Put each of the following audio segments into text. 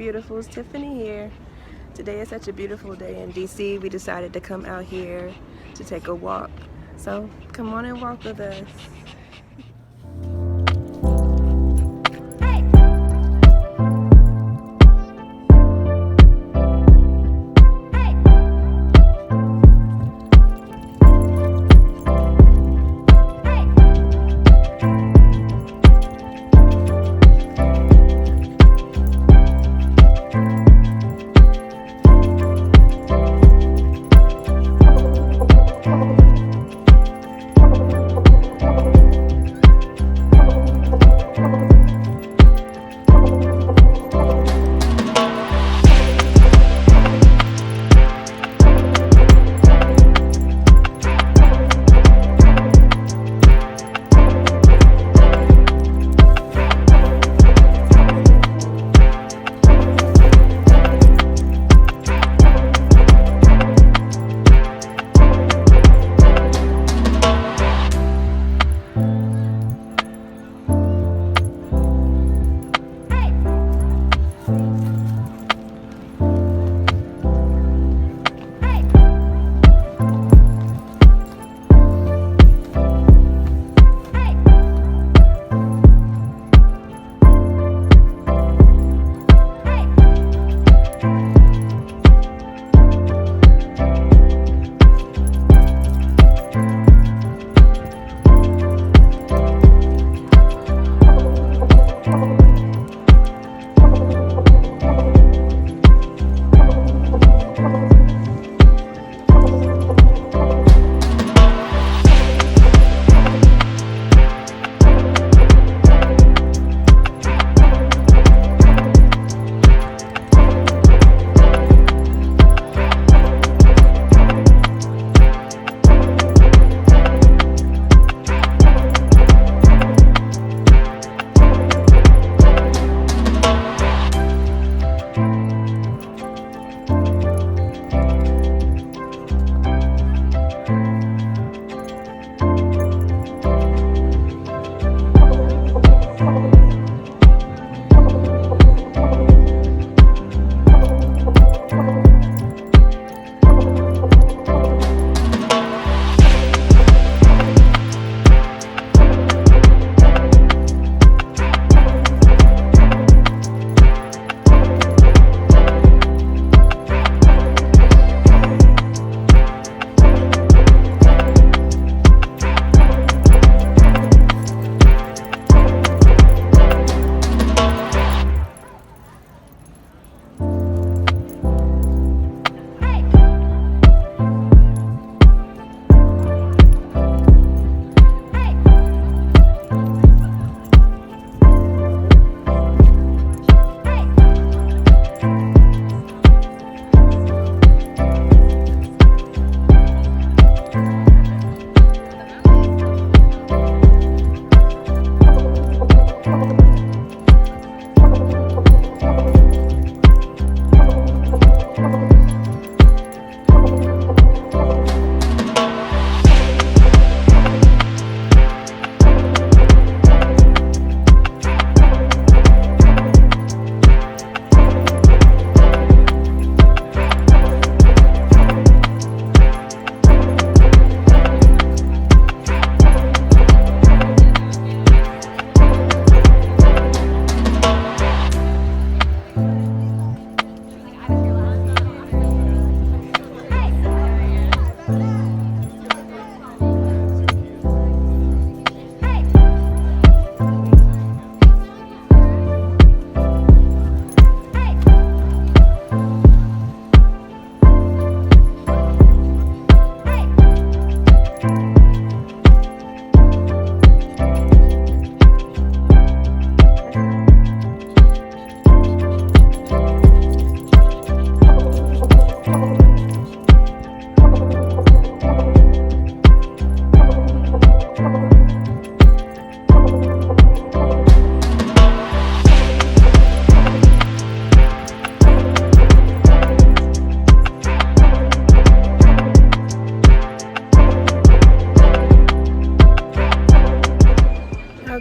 beautifuls, Tiffany here. Today is such a beautiful day in DC. We decided to come out here to take a walk. So come on and walk with us.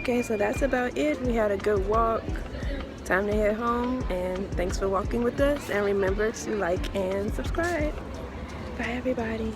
Okay, so that's about it. We had a good walk. time to head home, and thanks for walking with us, and remember to like and subscribe. Bye everybody.